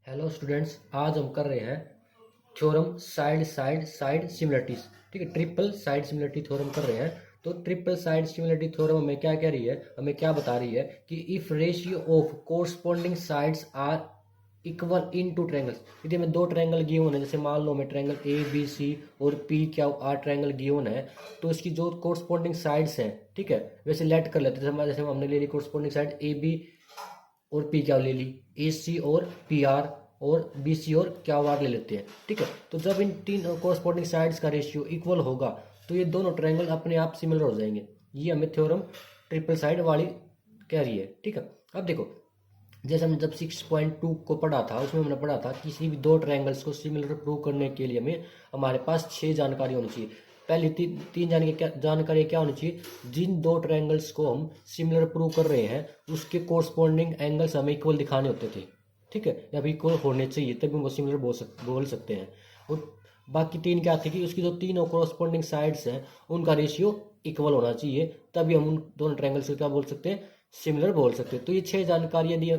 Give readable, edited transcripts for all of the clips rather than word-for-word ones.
Hello students, आज हम कर रहे हैं theorem side side side similarities. ठीक है, ट्रिपल साइड सिमिलरिटी थ्योरम कर रहे हैं। तो ट्रिपल साइड सिमिलरिटी थ्योरम हमें क्या कह रही है, हमें क्या बता रही है कि if ratio of corresponding sides are equal in two triangles. यदि हमें दो ट्रायंगल गिवन है, जैसे मान लो हमें ट्रायंगल ए बी सी और पी क्या आर ट्रायंगल गिवन है, तो इसकी जो कोरस्पॉन्डिंग साइड्स हैं, ठीक है, वैसे लेट कर लेते हैं। जैसे हमने ले ली कोरस्पॉन्डिंग साइड ए बी और पी क्या ले ली, ए सी और पी आर, और बी सी और क्या आर ले लेते हैं। ठीक है, तो जब इन तीन कोरस्पॉन्डिंग साइड्स का रेशियो इक्वल होगा तो ये दोनों ट्रायंगल अपने आप सिमिलर हो जाएंगे। ये हमें थ्योरम ट्रिपल साइड वाली कह रही है। ठीक है, अब देखो, जैसे हमने जब 6.2 को पढ़ा था, उसमें हमने पढ़ा था किसी भी दो ट्रायंगल्स को सिमिलर प्रूव करने के लिए हमें हमारे पास 6 जानकारी होनी चाहिए। पहली तीन जानकारी क्या होनी चाहिए, जिन दो ट्रायंगल्स को हम सिमिलर प्रूव कर रहे हैं उसके कोरस्पॉन्डिंग एंगल्स हमें इक्वल दिखाने होते थे। ठीक है, या फिर इक्वल होने चाहिए, तभी उनको सिमिलर बोल सकते हैं। और बाकी तीन क्या थे कि उसकी जो तीनों कोरस्पॉन्डिंग साइड्स हैं उनका रेशियो इक्वल होना चाहिए, तभी हम उन दोनों ट्रायंगल्स को क्या बोल सकते हैं, सिमिलर बोल सकते हैं। तो ये 6 जानकारी यदि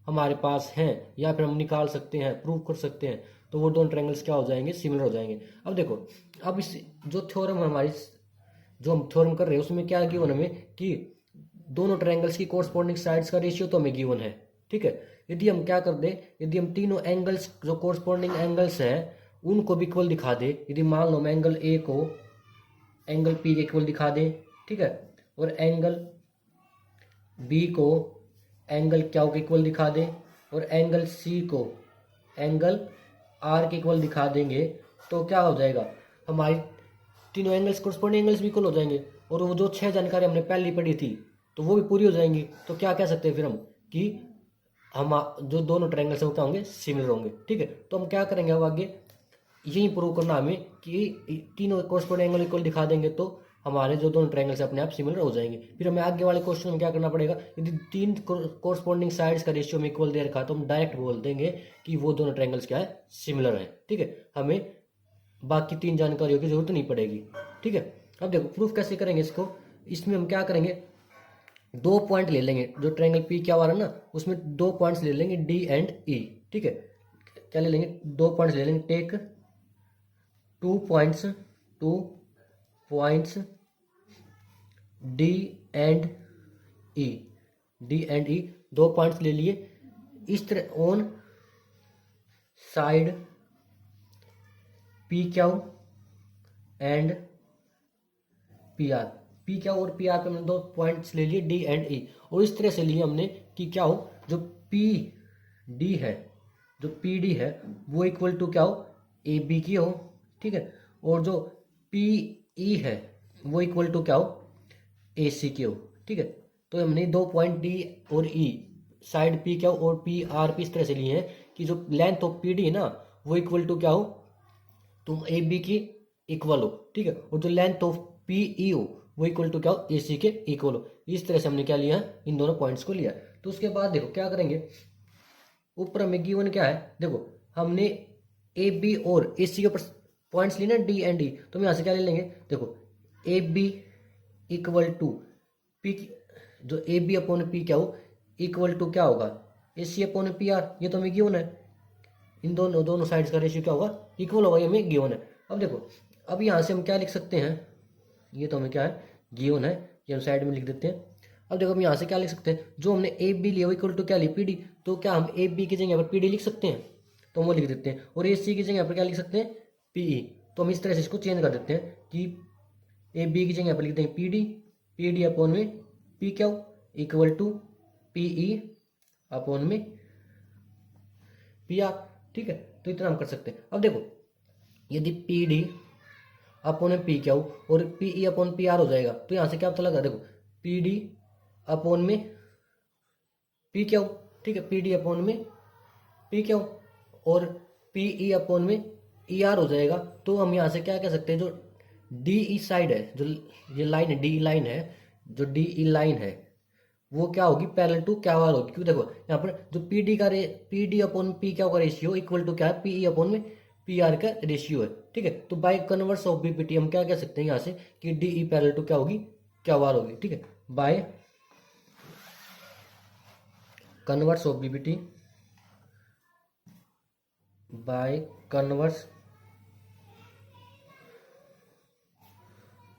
हमारे पास हैं या फिर हम निकाल सकते हैं, प्रूव कर सकते हैं, तो वो दोनों ट्रायंगल्स क्या हो जाएंगे, सिमिलर हो जाएंगे। अब देखो, अब इस जो थ्योरम हमारी जो हम थ्योरम कर रहे हैं उसमें क्या गिवन हमें कि दोनों ट्रायंगल्स की कोरस्पॉन्डिंग साइड्स का रेशियो तो हमें गिवन है। ठीक है, यदि हम क्या कर दें, यदि हम तीनों एंगल्स जो कोरस्पॉन्डिंग एंगल्स हैं उनको भी इक्वल दिखा दे। यदि मान लो हम एंगल ए को एंगल पी के इक्वल दिखा दें, ठीक है, और एंगल बी को एंगल क्या के इक्वल दिखा दें, और एंगल सी को एंगल आर के इक्वल दिखा देंगे, तो क्या हो जाएगा, हमारी तीनों एंगल्स कोरस्पॉन्डिंग एंगल्स भी इक्वल हो जाएंगे, और वो जो 6 जानकारी हमने पहले पढ़ी थी तो वो भी पूरी हो जाएंगी। तो क्या कह सकते हैं फिर हम कि हम जो दोनों ट्रायंगल्स हैं वो क्या होंगे, सिमिलर होंगे। ठीक है, तो हम क्या करेंगे अब आगे, यही प्रूव करना हमें कि तीनों कोरस्पॉन्डिंग एंगल इक्वल दिखा देंगे तो हमारे जो दोनों ट्रायंगल्स अपने आप सिमिलर हो जाएंगे। फिर हमें आगे वाले क्वेश्चन में क्या करना पड़ेगा, यदि तीन कोरस्पॉन्डिंग साइड्स का रेशियो में इक्वल दे रखा है तो हम डायरेक्ट बोल देंगे कि वो दोनों ट्रायंगल्स क्या है, सिमिलर है। ठीक है, हमें बाकी तीन जानकारियों की जरूरत नहीं पड़ेगी। ठीक है, अब देखो प्रूफ कैसे करेंगे इसको। इसमें हम क्या करेंगे, दो पॉइंट ले लेंगे, जो ट्रायंगल पी क्या वाला ना उसमें दो पॉइंट्स ले लेंगे, डी एंड ई। ठीक है, क्या ले लेंगे, दो पॉइंट्स ले लेंगे, take 2 points, 2 points D and E, D and E, दो पॉइंट्स ले लिए। इस तरह on side P Q and P R, P Q और पी आर पे हमने दो पॉइंट्स ले लिए, डी एंड ई, और इस तरह से लिए हमने कि क्या हो, जो पी डी है, जो पी डी है वो इक्वल टू क्या हो, ए बी की हो। ठीक है, और जो पी ई है वो इक्वल टू क्या हो, ए सी की हो। ठीक है, तो हमने दो पॉइंट डी और ई साइड पी क्या और पी आर पी इस तरह से लिए हैं कि जो लेंथ ऑफ पी डी है ना वो इक्वल टू क्या हो, तुम ए बी की इक्वल हो। ठीक है, और जो लेंथ ऑफ पी ई हो वो इक्वल टू क्या हो, ए सी के इक्वल हो। इस तरह से हमने क्या लिया, इन दोनों पॉइंट्स को लिया। तो उसके बाद देखो क्या करेंगे, ऊपर हमें गिवन क्या है, देखो हमने ए बी और ए सी के ऊपर पॉइंट्स लिए ना, डी एंड डी, तो हम यहाँ से क्या ले लेंगे, देखो A B equal to P, जो ए बी अपॉन पी क्या हो, इक्वल टू क्या होगा, ए सी अपॉन पी आर, ये तो हमें गिवन है। इन दोनों दोनों साइड्स का रेशियो क्या होगा, इक्वल होगा, ये हमें गिवन है। अब देखो, अब यहाँ से हम क्या लिख सकते हैं, ये तो हमें क्या है, गिवन है, ये हम साइड में लिख देते हैं। अब देखो हम यहाँ से क्या लिख सकते हैं, जो हमने ए बी लिया वो इक्वल टू क्या लिया, पी डी, तो क्या हम ए बी की जगह पर पी डी लिख सकते हैं, तो हम वो लिख देते हैं। और ए सी की जगह पर क्या लिख सकते हैं, पी ई, तो हम इस तरह से इसको चेंज कर देते हैं कि ए बी की जगह पर लिखते हैं पी डी अपॉन में P Q equal to P E upon में पी आर। ठीक है, तो इतना हम कर सकते हैं। अब देखो, यदि P D upon P Q और P E upon P R हो जाएगा, तो यहाँ से क्या पता लगा, देखो पी डी अपॉन में पी क्यू, ठीक है, पी डी अपॉन में पी क्यू और पी ई अपॉन में ई आर हो जाएगा। तो हम यहाँ से क्या कह सकते हैं, जो डी ई साइड है, जो ये लाइन है, डी ई लाइन है, जो डी ई लाइन है वो क्या होगी, पैरेलल टू क्या वार होगी, क्योंकि देखो यहाँ पर जो पी डी का पी डी अपॉन पी क्या का रेशियो इक्वल टू क्या है, पी ई अपॉन में पी आर का रेशियो है। ठीक है, तो बाय कन्वर्स ऑफ बीपीटी हम क्या कह सकते हैं यहाँ से कि डी ई पैरेलल टू क्या होगी, क्या वार होगी। ठीक है, by converse of BPT by converse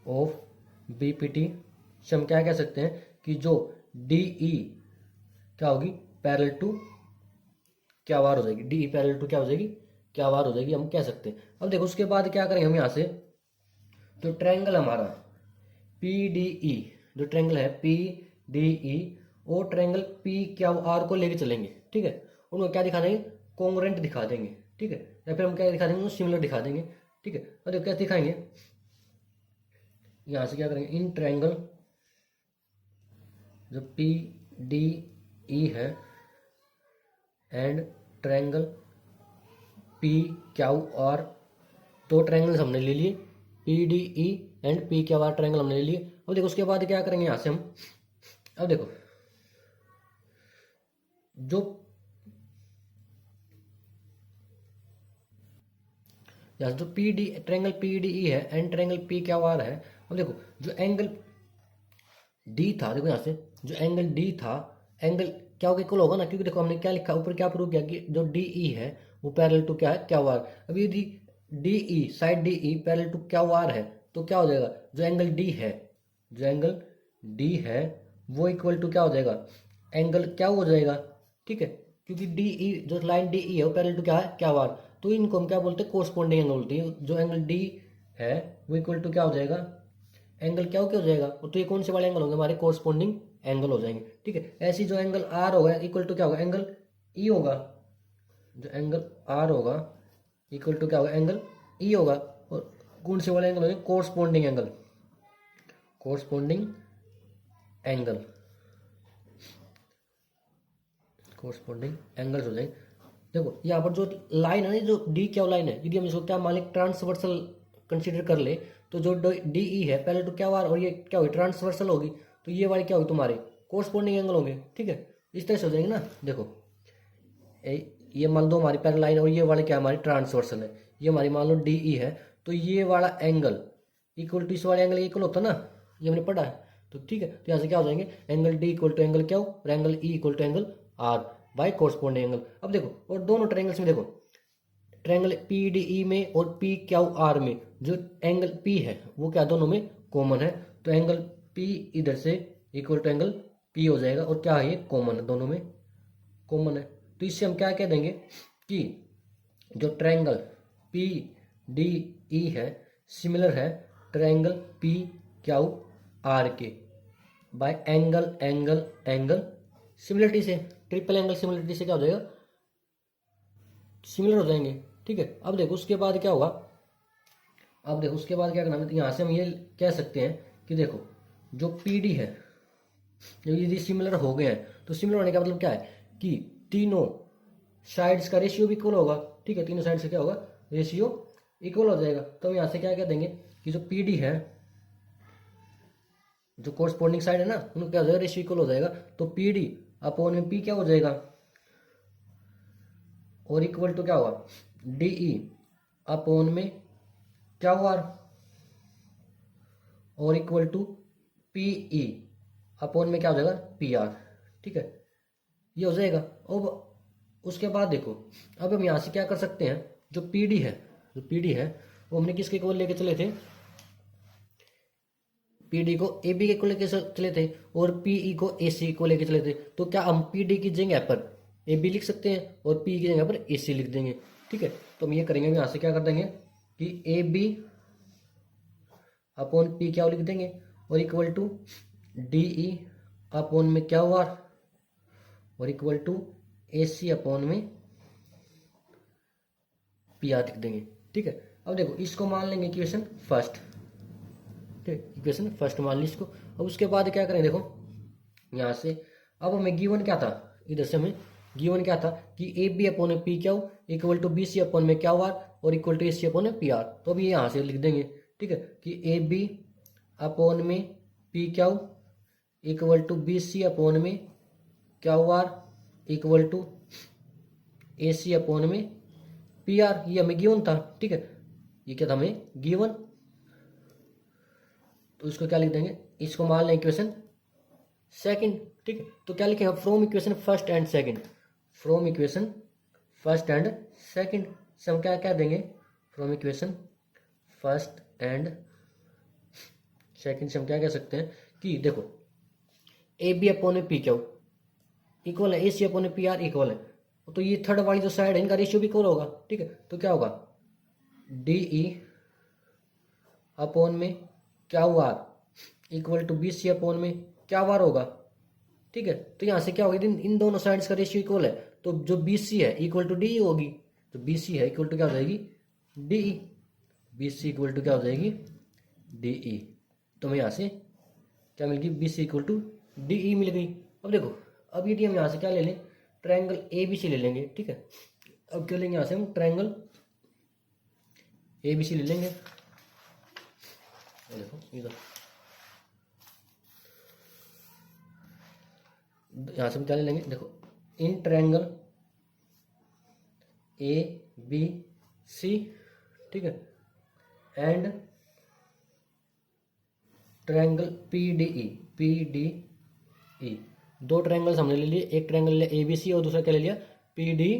of BPT से हम क्या कह सकते हैं कि जो डीई क्या होगी, पैरेलल टू क्या वार हो जाएगी, डीई पैरेलल टू क्या हो जाएगी, क्या वार हो जाएगी, हम कह सकते हैं। अब देखो उसके बाद क्या करेंगे हम यहाँ से, जो ट्रायंगल हमारा पी डी ई, जो ट्रायंगल है पी डी ई, वो ट्रायंगल पी क्यू आर को लेके चलेंगे, ठीक है। उनको क्या दिखा देंगे, कॉन्ग्रुएंट दिखा देंगे, ठीक है, या फिर हम क्या दिखा देंगे, सिमिलर दिखा देंगे, ठीक है। और देखो क्या दिखाएंगे, यहाँ से क्या करेंगे, इन ट्रायंगल जो पी डी ई है and triangle P Q are, दो ट्रायंगल्स हमने ले लिए, P D E and P Q are triangle हमने ले लिए। अब देखो उसके बाद क्या करेंगे यहाँ से हम, अब देखो जो यहाँ जो P D triangle P D E है and triangle P Q R है, अब देखो जो एंगल डी था, देखो यहाँ से जो एंगल डी था, एंगल क्या होगा, इक्वल होगा ना, क्योंकि देखो हमने क्या लिखा ऊपर, क्या प्रूव किया कि जो डी ई है वो पैरेलल टू क्या है, क्यू आर। अब यदि D E side D E parallel to Q R है तो क्या हो जाएगा, जो एंगल डी है, जो एंगल डी है वो इक्वल टू क्या हो जाएगा, एंगल क्या हो जाएगा, ठीक है, क्योंकि डी ई जो लाइन डी ई है वो पैरेलल टू क्या है, क्यू आर, तो इनको हम क्या बोलते हैं, कोरस्पॉन्डिंग एंगल बोलते हैं। जो एंगल डी है वो इक्वल टू क्या हो जाएगा, एंगल क्या हो जाएगा, तो ये कौन से वाले एंगल होंगे, हमारे कोरस्पॉन्डिंग एंगल हो जाएंगे, ठीक है। ऐसी जो एंगल आर होगा इक्वल टू क्या होगा, एंगल ई होगा, जो एंगल आर होगा इक्वल टू क्या होगा, एंगल ई होगा। और कौन से वाले एंगल होंगे, corresponding angle, corresponding angle, corresponding angles हो जाएंगे। देखो यहाँ पर जो लाइन है, जो डी क्या लाइन है, यदि हम इसको क्या मान लें, ट्रांसवर्सल कंसीडर कर ले, तो जो डी ई है पहले तो क्या वार, और ये क्या होगी, ट्रांसवर्सल होगी, तो ये वाली क्या होगी, तुम्हारे कोरस्पॉन्डिंग एंगल होंगे, ठीक है। इस तरह से हो जाएंगे ना। देखो ये मान लो हमारी पैरेलल लाइन, और ये वाले क्या हमारी ट्रांसवर्सल है, ये हमारी मान लो डी ई है, तो ये वाला एंगल इक्वल टू इस वाले एंगल इक्वल होता है ना, ये हमने पढ़ा है, तो ठीक है। तो यहाँ से क्या हो जाएंगे, angle D equal to angle क्या हो, और angle E equal to angle R by corresponding angle. अब देखो और दोनों ट्रायंगल्स में देखो, ट्रायंगल पी डी ई में और पी क्यू आर में जो एंगल पी है वो क्या दोनों में कॉमन है, तो एंगल पी इधर से इक्वल टू एंगल पी हो जाएगा, और क्या है ये कॉमन है, दोनों में कॉमन है। तो इससे हम क्या कह देंगे कि जो ट्रायंगल पी डी ई है सिमिलर है ट्रायंगल पी क्यू आर के bye angle angle angle similarity से, ट्रिपल एंगल सिमिलरिटी से क्या हो जाएगा, सिमिलर हो जाएंगे, ठीक है। अब देखो उसके बाद क्या होगा, अब देखो उसके बाद क्या करना है, यहाँ से हम ये कह सकते हैं कि देखो जो पी डी है, जब यदि सिमिलर हो गए हैं तो सिमिलर होने का मतलब क्या है कि तीनों साइड्स का रेशियो भी इक्वल होगा, ठीक है, तीनों साइड से क्या होगा, रेशियो इक्वल हो जाएगा। तो हम यहाँ से क्या कह देंगे कि जो पी डी है, जो कोरस्पॉन्डिंग साइड है ना, उनका क्या हो जाएगा, रेशियो इक्वल हो जाएगा, तो पी डी अपॉन में पी क्या हो जाएगा, और इक्वल टू क्या होगा, डी ई अपॉन में क्या हुआ, और equal to P E upon में क्या हो जाएगा, पी आर, ठीक है, ये हो जाएगा। अब उसके बाद देखो, अब हम यहाँ से क्या कर सकते हैं, जो पी डी है, जो पी डी है वो हमने किसके इक्वल लेके चले थे, पी डी को ए बी के इक्वल लेके चले थे, और पी ई को ए सी को लेके चले थे, तो क्या हम पी डी की जगह पर ए बी लिख सकते हैं और पी की जगह पर ए सी लिख देंगे, ठीक है। तो हम ये करेंगे, यहाँ से क्या कर देंगे कि ए बी अपॉन पी क्या लिख देंगे, और equal to D E upon में क्या हुआ, और equal to A C upon में पी आर लिख देंगे, ठीक है। अब देखो इसको मान लेंगे इक्वेशन फर्स्ट, ठीक, इक्वेशन फर्स्ट मान ली इसको। अब उसके बाद क्या करें, देखो यहाँ से अब हमें गिवन क्या था, इधर से हमें गिवन क्या था कि A B upon P Q equal to B C upon में क्या आर, और equal to A C upon P R. तो अभी यहाँ से लिख देंगे, ठीक है, कि ए बी अपॉन में P Q equal to B C upon में Q R equal to A C upon में पी आर। ये हमें गिवन था, ठीक है, ये क्या था हमें गिवन, तो इसको क्या लिख देंगे, इसको मान लें इक्वेशन सेकंड, ठीक है। तो क्या लिखेंगे, from equation first and second, from equation first and second से हम क्या क्या देंगे from equation first and second से हम क्या कह सकते हैं कि देखो A B upon A P Q equal है A C upon A P R equal है, तो ये थर्ड वाली जो साइड है इनका रेशियो भी इक्वल होगा, ठीक है। तो क्या होगा डी ई अपॉन में क्या हुआ R equal to B C upon में क्या वार होगा, ठीक है। तो यहाँ से क्या होगा इन दोनों साइड्स का रेशियो इक्वल है, तो जो बी सी है इक्वल टू डी होगी, तो बी सी है इक्वल टू क्या हो जाएगी D E, B C equal to क्या हो जाएगी डी ई। तो हमें यहाँ से क्या मिल गई B C equal to D E मिल गई। अब देखो अब यदि हम यहाँ से क्या ले लें ट्रायंगल ए बी सी ले लेंगे, ठीक है। अब क्या लेंगे यहाँ से हम ट्रायंगल ए बी सी ले लेंगे, देखो इधर यहाँ से हम क्या ले लेंगे देखो in triangle A B C, ठीक है, एंड ट्रायंगल पी डी ई, दो ट्रायंगल्स हमने ले लिए, एक ट्रायंगल ले ए बी सी और दूसरा क्या ले लिया पी डी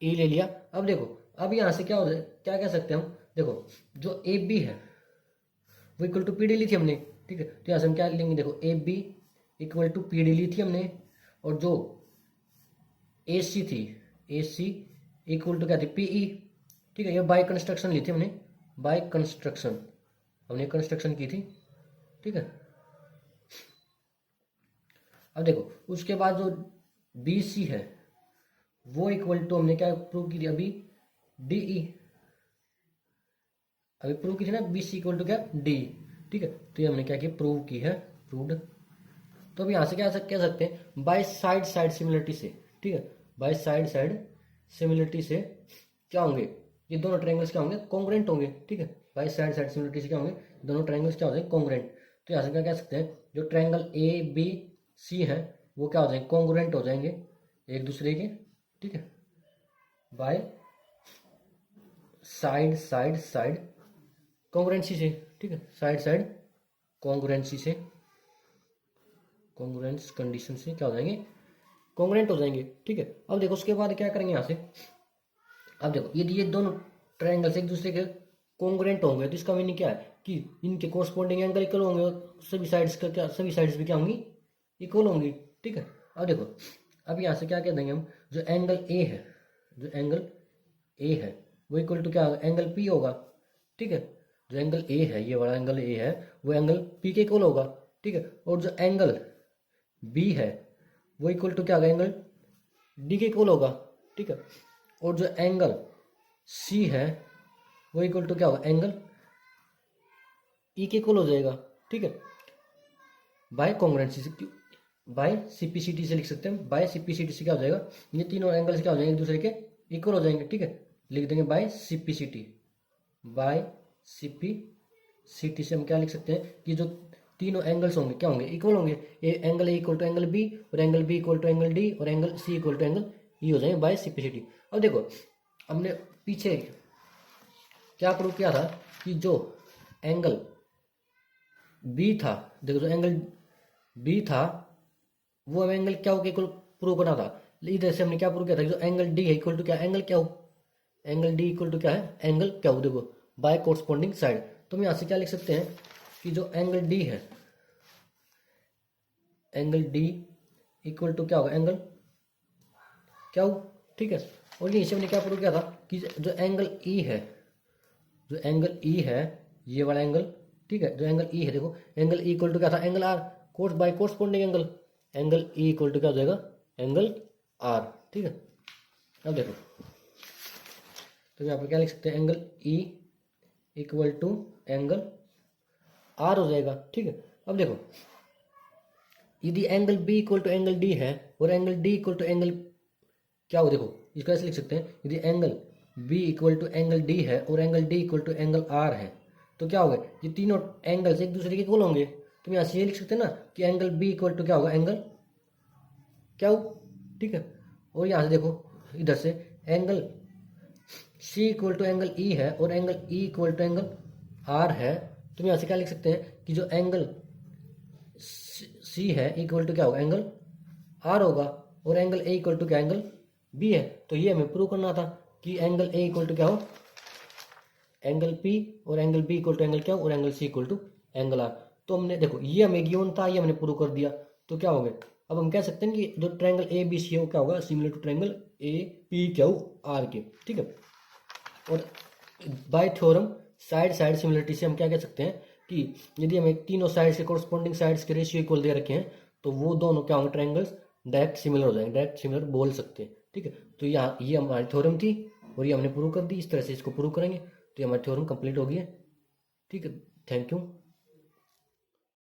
ई ले लिया। अब देखो अब यहाँ से क्या हो जाए क्या कह सकते हैं हम, देखो जो ए बी है वो इक्वल टू पी डी ली थी हमने, ठीक है। तो यहाँ से हम क्या लेंगे देखो A B equal to P D ली थी हमने, और जो ए सी थी ए सी इक्वल टू क्या थी पी ई, ठीक है। ये बाय कंस्ट्रक्शन ली थी हमने, बाय कंस्ट्रक्शन हमने कंस्ट्रक्शन की थी, ठीक है। अब देखो उसके बाद जो बी सी है वो इक्वल टू हमने क्या प्रूव की थी अभी डी ई, अभी प्रूव की थी ना बी सी इक्वल टू क्या डी, ठीक है। तो ये हमने क्या किया प्रूव की है प्रूव्ड। तो अब यहाँ से क्या कह सकते हैं बाय साइड साइड सिमिलरिटी से, ठीक है, बाय साइड साइड सिमिलरिटी से क्या होंगे ये दोनों ट्रायंगल्स क्या होंगे कॉन्ग्रुएंट होंगे, ठीक है। बाय साइड साइड सिमिलरिटी से क्या होंगे दोनों ट्रायंगल्स क्या हो जाएंगे कॉन्ग्रुएंट। तो यहाँ से क्या कह सकते हैं जो ट्रायंगल ए बी सी है वो क्या हो जाएंगे कॉन्ग्रुएंट हो जाएंगे एक दूसरे के, ठीक है, by side side side congruency से, ठीक है, साइड साइड कॉन्ग्रुएंसी से कॉन्ग्रुएंस कंडीशन से क्या हो जाएंगे कॉन्ग्रुएंट हो जाएंगे, ठीक है। अब देखो उसके बाद क्या करेंगे यहाँ से, अब देखो यदि ये दोनों ट्रायंगल्स एक दूसरे के कॉन्ग्रुएंट होंगे तो इसका मीनिंग क्या है कि इनके कोरस्पॉन्डिंग एंगल इक्वल होंगे, सभी साइड्स का क्या सभी साइड्स भी क्या होंगी इक्वल होंगी, ठीक है। अब देखो अब यहाँ से क्या कह देंगे हम जो एंगल ए है जो एंगल ए है वो इक्वल टू क्या होगा एंगल पी होगा, ठीक है। जो एंगल ए है ये वाला एंगल ए है वो एंगल पी के इक्वल होगा, ठीक है। और जो एंगल बी है वो इक्वल टू क्या होगा एंगल डी के इक्वल होगा, ठीक है। और जो एंगल सी है वो इक्वल टू क्या होगा एंगल ई के इक्वल हो जाएगा, ठीक है। बाय कॉन्ग्रुएंसी से बाय सीपीसीटी से लिख सकते हैं, बाय सीपीसीटी से क्या हो जाएगा ये तीनों एंगल्स क्या हो जाएंगे एक दूसरे के इक्वल हो जाएंगे, ठीक है। लिख देंगे बाय सीपीसीटी, बाय सीपीसीटी से हम क्या लिख सकते हैं कि जो तीनों एंगल्स होंगे क्या होंगे इक्वल होंगे, A angle A equal to angle B और angle B equal to angle D और angle C equal to angle E हो जाएंगे बाय सीपीसीटी। अब देखो हमने पीछे क्या प्रूव किया था कि जो एंगल बी था देखो जो एंगल बी था वो एंगल क्या हो इक्वल प्रूव करना था, इधर से हमने क्या प्रूव किया था कि जो एंगल डी है इक्वल टू क्या एंगल क्या हो एंगल डी इक्वल टू क्या है एंगल क्या हो देखो बाय कोरस्पॉन्डिंग साइड। तो हम यहाँ से क्या लिख सकते हैं कि जो एंगल डी है एंगल डी इक्वल टू क्या होगा एंगल क्या हो, ठीक है। और यहीं से हमने क्या प्रूव किया था कि जो एंगल ई है जो एंगल ई है ये वाला एंगल, ठीक है, जो एंगल ई है देखो एंगल ई इक्वल टू क्या था angle R course by corresponding angle E equal to क्या हो जाएगा एंगल आर, ठीक है। अब देखो तो यहाँ पर क्या लिख सकते हैं angle E equal to angle R हो जाएगा, ठीक है। अब देखो यदि angle B equal to angle D है और angle D equal to angle क्या हो देखो इसका ऐसे लिख सकते हैं यदि angle B equal to angle D है और angle D equal to angle R है तो क्या होगा ये तीनों एंगल्स एक दूसरे के इक्वल होंगे। तो यहाँ से ये लिख सकते हैं ना कि एंगल बी इक्वल टू क्या होगा एंगल क्या हो, ठीक है। और यहाँ से देखो इधर से angle C equal to angle E है और angle E equal to angle R है। तो यहाँ से क्या लिख सकते हैं कि जो एंगल सी है इक्वल टू क्या होगा एंगल आर होगा और एंगल ए इक्वल टू क्या एंगल बी है, तो ये हमें प्रूव करना था कि एंगल ए इक्वल टू क्या हो, एंगल पी, और angle B equal to angle क्या हो, और angle C equal to angle R. तो हमने देखो ये हमें गिवन था, ये हमने प्रूव कर दिया, तो क्या हो गया, अब हम कह सकते हैं कि जो ट्रायंगल ए बी सी है वो क्या होगा, similar to triangle A P Q R के, ठीक है। और by theorem side side similarity से हम क्या कह सकते हैं कि यदि हमें तीनों साइड के कोरस्पॉन्डिंग साइड्स के रेशियो इक्वल दे रखे हैं, तो वो दोनों क्या होंगे, ट्रायंगल्स डायरेक्ट सिमिलर हो जाएंगे, डायरेक्ट सिमिलर बोल सकते हैं, ठीक है। तो यहाँ ये हमारी थ्योरम थी और ये हमने प्रूव कर दी, इस तरह से इसको प्रूव करेंगे तो ये हमारी थ्योरम कंप्लीट होगी है, ठीक है। Thank you.